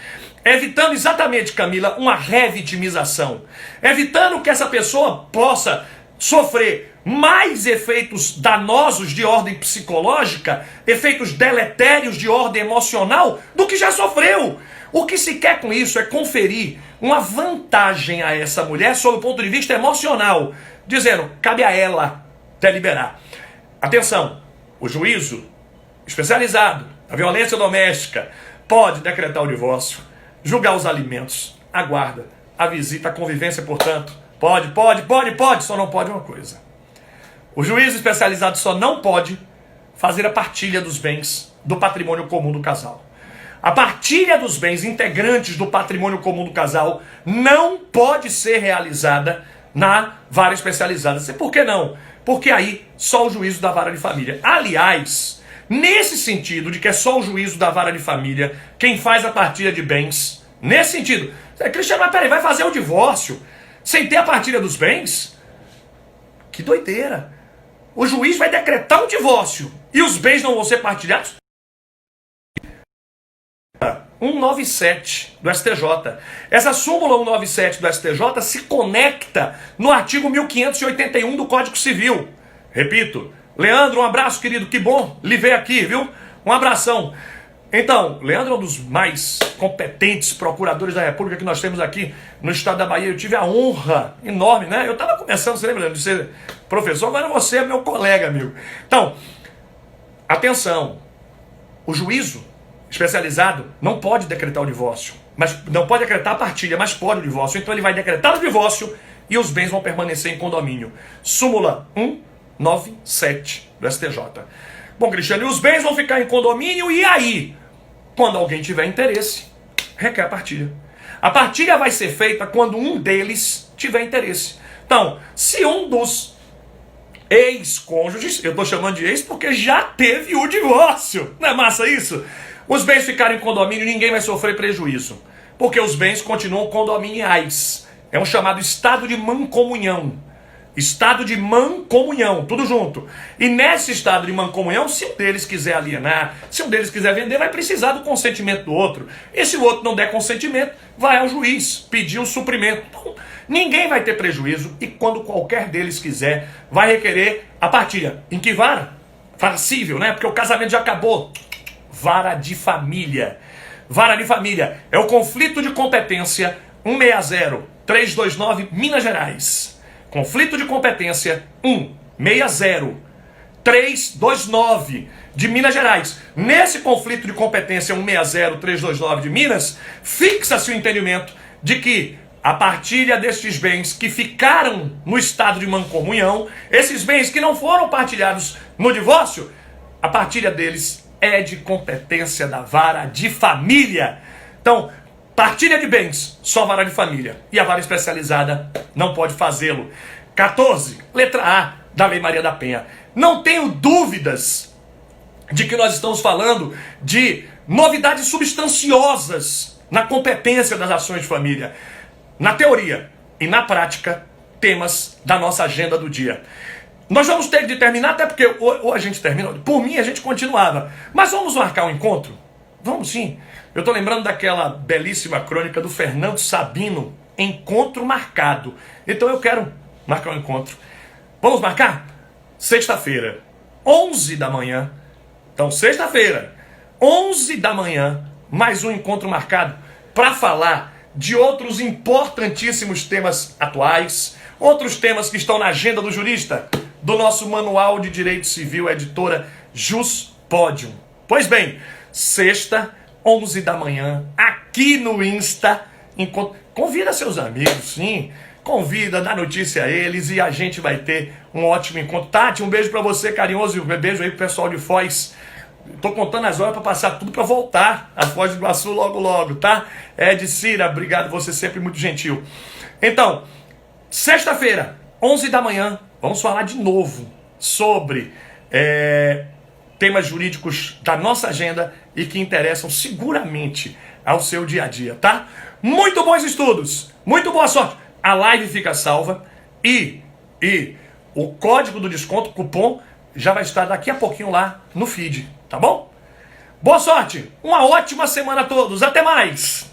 Evitando exatamente, Camila, uma revitimização. Evitando que essa pessoa possa sofrer mais efeitos danosos de ordem psicológica, efeitos deletérios de ordem emocional, do que já sofreu. O que se quer com isso é conferir uma vantagem a essa mulher sob o ponto de vista emocional, dizendo: cabe a ela deliberar. Atenção, o juízo especializado da violência doméstica pode decretar o divórcio, julgar os alimentos, a guarda, a visita, a convivência, portanto. Pode, só não pode uma coisa. O juízo especializado só não pode fazer a partilha dos bens do patrimônio comum do casal. A partilha dos bens integrantes do patrimônio comum do casal não pode ser realizada na vara especializada. Por que não? Porque aí só o juízo da vara de família. Aliás, nesse sentido de que é só o juízo da vara de família quem faz a partilha de bens, nesse sentido, Cristiano, mas peraí, vai fazer o divórcio sem ter a partilha dos bens? Que doideira! O juiz vai decretar um divórcio e os bens não vão ser partilhados? 197 do STJ. Essa súmula 197 do STJ se conecta no artigo 1581 do Código Civil. Repito, Leandro, um abraço, querido, que bom lhe ver aqui, viu? Um abração. Então, Leandro é um dos mais competentes procuradores da República que nós temos aqui no estado da Bahia. Eu tive a honra enorme, né? Eu estava começando, você lembra, de ser professor, agora você é meu colega, amigo. Então, atenção, o juízo especializado não pode decretar o divórcio, mas não pode decretar a partilha, mas pode o divórcio. Então ele vai decretar o divórcio e os bens vão permanecer em condomínio. Súmula 197 do STJ. Bom, Cristiano, e os bens vão ficar em condomínio e aí? Quando alguém tiver interesse, requer a partilha. A partilha vai ser feita quando um deles tiver interesse. Então, se um dos ex-cônjuges, eu estou chamando de ex porque já teve o divórcio, não é massa isso? Os bens ficarem em condomínio, ninguém vai sofrer prejuízo, porque os bens continuam condominiais. É um chamado estado de mancomunhão. Estado de mancomunhão, tudo junto. E nesse estado de mancomunhão, se um deles quiser alienar, se um deles quiser vender, vai precisar do consentimento do outro. E se o outro não der consentimento, vai ao juiz pedir o suprimento. Então, ninguém vai ter prejuízo e quando qualquer deles quiser, vai requerer a partilha. Em que vara? Vara civil, né? Porque o casamento já acabou. Vara de família. Vara de família é o conflito de competência 160329 Minas Gerais. Conflito de competência 160329 de Minas Gerais. Nesse conflito de competência 160329 de Minas, fixa-se o entendimento de que a partilha destes bens que ficaram no estado de mancomunhão, esses bens que não foram partilhados no divórcio, a partilha deles é de competência da vara de família. Então, partilha de bens, só vara de família. E a vara especializada não pode fazê-lo. 14, letra A da Lei Maria da Penha. Não tenho dúvidas de que nós estamos falando de novidades substanciosas na competência das ações de família. Na teoria e na prática, temas da nossa agenda do dia. Nós vamos ter que terminar, até porque ou a gente termina, por mim a gente continuava. Mas vamos marcar um encontro? Vamos sim. Eu estou lembrando daquela belíssima crônica do Fernando Sabino, Encontro Marcado. Então eu quero marcar um encontro. Vamos marcar? Sexta-feira, 11 da manhã. Então, sexta-feira, 11 da manhã, mais um encontro marcado para falar de outros importantíssimos temas atuais, outros temas que estão na agenda do jurista, do nosso Manual de Direito Civil, editora Juspodium. Pois bem, sexta, 11 da manhã, aqui no Insta, convida seus amigos, sim, convida, dá notícia a eles e a gente vai ter um ótimo encontro. Tati, um beijo pra você, carinhoso, e um beijo aí pro pessoal de Foz. Tô contando as horas pra passar tudo pra voltar a Foz do Iguaçu logo logo, tá? Cira, obrigado, você sempre muito gentil. Então, sexta-feira, 11 da manhã, vamos falar de novo sobre temas jurídicos da nossa agenda e que interessam seguramente ao seu dia a dia, tá? Muito bons estudos, muito boa sorte. A live fica salva e o código do desconto, cupom, já vai estar daqui a pouquinho lá no feed, tá bom? Boa sorte, uma ótima semana a todos, até mais!